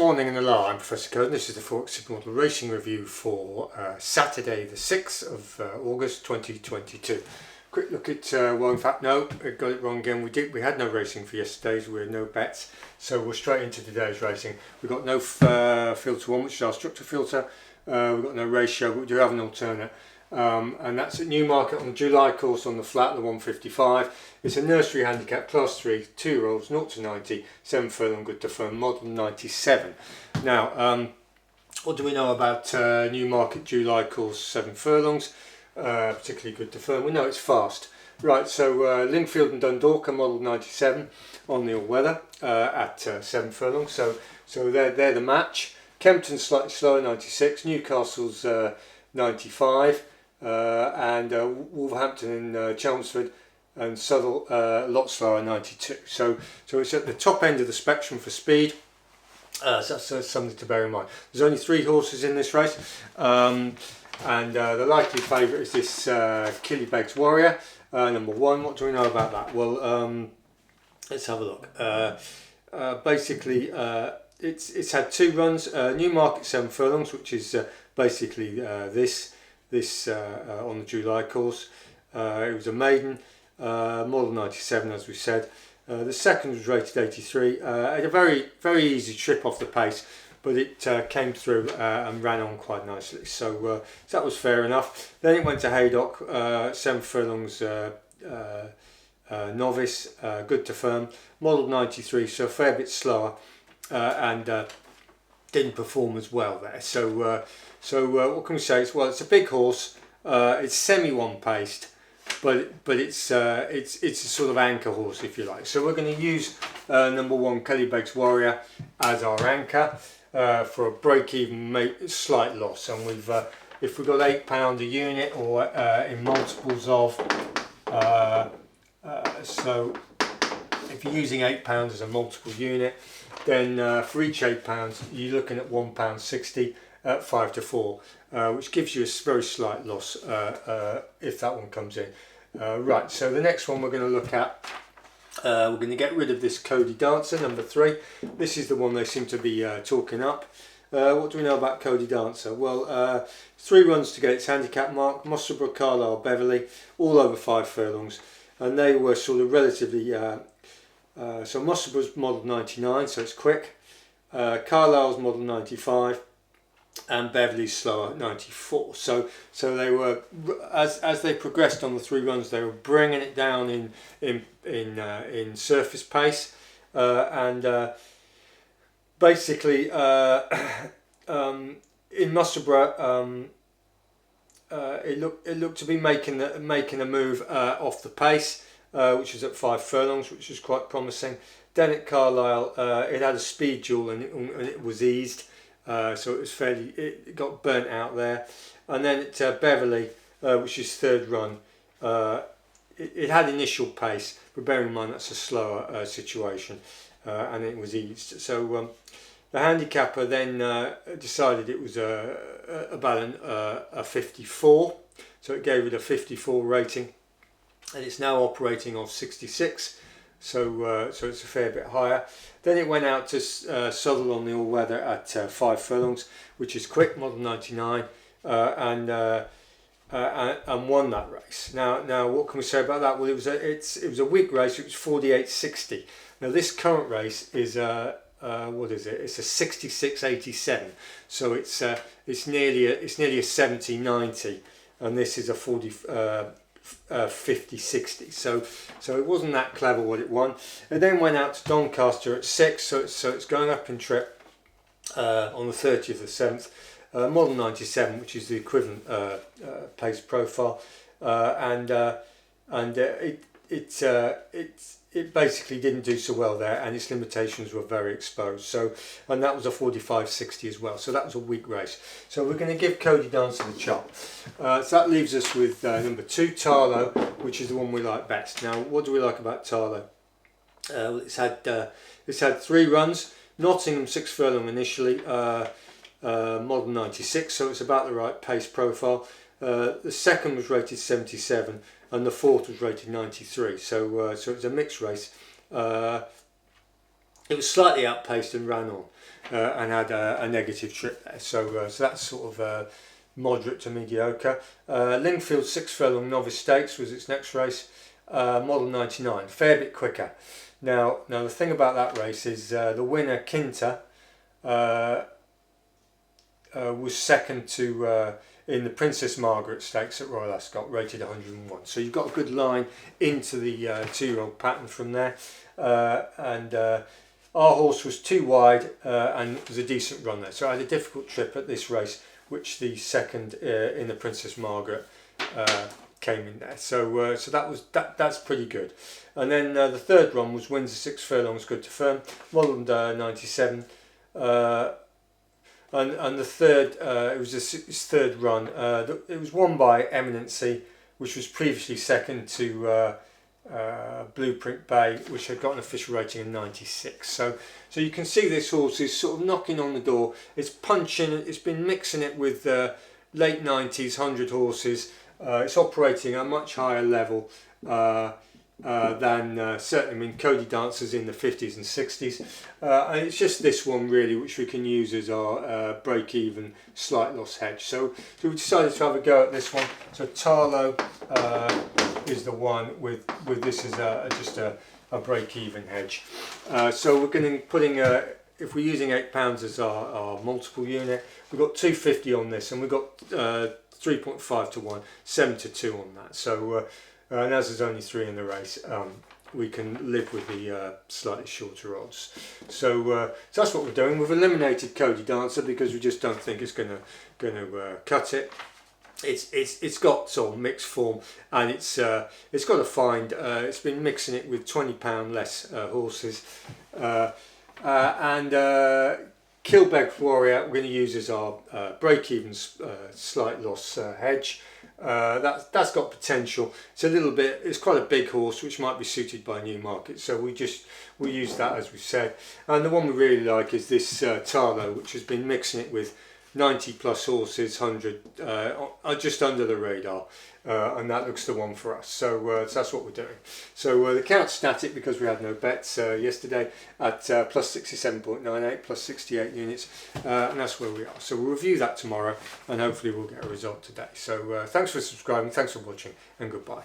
morning and hello, I'm Professor Coden. This is the Forex Supermodel Racing Review for Saturday the 6th of August 2022. Quick look at, well in fact no, I got it wrong again. We had no racing for yesterday's, we had no bets, so we're straight into today's racing. We've got no filter 1, which is our structure filter. We've got no ratio, but we do have an alternate. And that's at Newmarket on the July course on the flat, the 155. It's a nursery handicap, class 3, 2-year-olds, 0 to 90, 7 furlong, good to firm, model 97. Now, what do we know about Newmarket July course 7 furlongs, particularly good to firm? We know it's fast. Right, so Lingfield and Dundalk are model 97 on the all-weather at 7 furlongs, so they're the match. Kempton's slightly slower, 96, Newcastle's 95. And Wolverhampton and Chelmsford and Southall a lot slower, 92. So it's at the top end of the spectrum for speed. So that's something to bear in mind. There's only 3 horses in this race, and the likely favourite is this Killybegs Warrior, number 1. What do we know about that? Well, let's have a look. Basically, it's had 2 runs. Newmarket 7 furlongs, which is basically this on the July course. It was a maiden, model 97 as we said. The second was rated 83. Had a very easy trip off the pace, but it came through and ran on quite nicely. So that was fair enough. Then it went to Haydock, 7 furlongs novice, good to firm, model 93, so a fair bit slower, and didn't perform as well there. So what can we say? It's a big horse. It's semi-one paced, but it's a sort of anchor horse, if you like. So we're going to use number 1 Killybegs Warrior as our anchor for a break-even, slight loss. And if we've got £8 a unit or in multiples of, so if you're using £8 as a multiple unit, then for each £8 you're looking at £1.60 at 5 to 4, which gives you a very slight loss if that one comes in. Right, so the next one we're going to look at, we're going to get rid of this Cody Dancer, number 3. This is the one they seem to be talking up. What do we know about Cody Dancer? Well, 3 runs to get its handicap mark, Musselburgh, Carlisle, Beverley, all over 5 furlongs, and they were sort of relatively, so Musselburgh's model 99, so it's quick, Carlisle's model 95, and Beverley's slower, 94. So they were, as they progressed on the 3 runs, they were bringing it down in surface pace, and basically in Musselburgh it looked to be making a move off the pace, which was at 5 furlongs, which was quite promising. Then at Carlisle, it had a speed duel and it was eased. So it was it got burnt out there. And then at Beverley, which is 3rd run, it had initial pace, but bear in mind that's a slower situation, and it was eased. So the handicapper then decided it was about a 54, so it gave it a 54 rating, and it's now operating off 66. So it's a fair bit higher. Then it went out to Southall on the all-weather at 5 furlongs, which is quick, model 99, and won that race. Now what can we say about that? Well, it was a weak race. It was 48.60. Now this current race is what is it? It's a 66.87. So it's nearly a 70.90, and this is a 50.60. So it wasn't that clever what it won. It then went out to Doncaster at 6, so it's going up in trip on the 30th of the 7th, model 97, which is the equivalent pace profile, and it basically didn't do so well there, and its limitations were very exposed. And that was a 45.60 as well. So that was a weak race. So we're going to give Cody Dancer the chop. So that leaves us with number 2, Tarlo, which is the one we like best. Now, what do we like about Tarlo? It's had 3 runs. Nottingham 6 furlong initially, model 96, so it's about the right pace profile. The second was rated 77. And the 4th was rated 93, so it was a mixed race. It was slightly outpaced and ran on. and had a negative trip there. So that's sort of moderate to mediocre. Lingfield 6 furlong novice stakes was its next race. Model 99, fair bit quicker. Now the thing about that race is the winner Kinta was second to in the Princess Margaret Stakes at Royal Ascot, rated 101. So you've got a good line into the 2-year-old pattern from there. And our horse was too wide and it was a decent run there. So I had a difficult trip at this race, which the second in the Princess Margaret came in there. So that's pretty good. And then the third run was Windsor 6 furlongs good to firm, model 97. And the third, it was his third run. It was won by Eminency, which was previously second to Blueprint Bay, which had got an official rating of 96. So you can see this horse is sort of knocking on the door. It's punching. It's been mixing it with late 90s 100 horses. It's operating at a much higher level than certainly. I mean, Cody Dancer's in the 50s and 60s, and it's just this one really which we can use as our break-even slight loss hedge. So we decided to have a go at this one. So Tarlo is the one with this as just a break-even hedge. So we're going to putting if we're using £8 as our multiple unit, we've got 250 on this, and we've got 3.5 to 1, 7 to 2 on that. So and as there's only 3 in the race, we can live with the slightly shorter odds. So that's what we're doing. We've eliminated Cody Dancer because we just don't think it's going to cut it. It's got sort of mixed form, and it's got to find. It's been mixing it with £20 less horses, and Kilbeg Warrior we're going to use as our break-even slight loss hedge. That's got potential. It's a little bit. It's quite a big horse, which might be suited by Newmarket. So we use that as we said. And the one we really like is this Tarlo, which has been mixing it with 90 plus horses, 100 just under the radar, and that looks the one for us. So that's what we're doing. So the count's static because we had no bets yesterday at plus 67.98, plus 68 units, and that's where we are. So we'll review that tomorrow, and hopefully we'll get a result today. So thanks for subscribing, thanks for watching, and goodbye.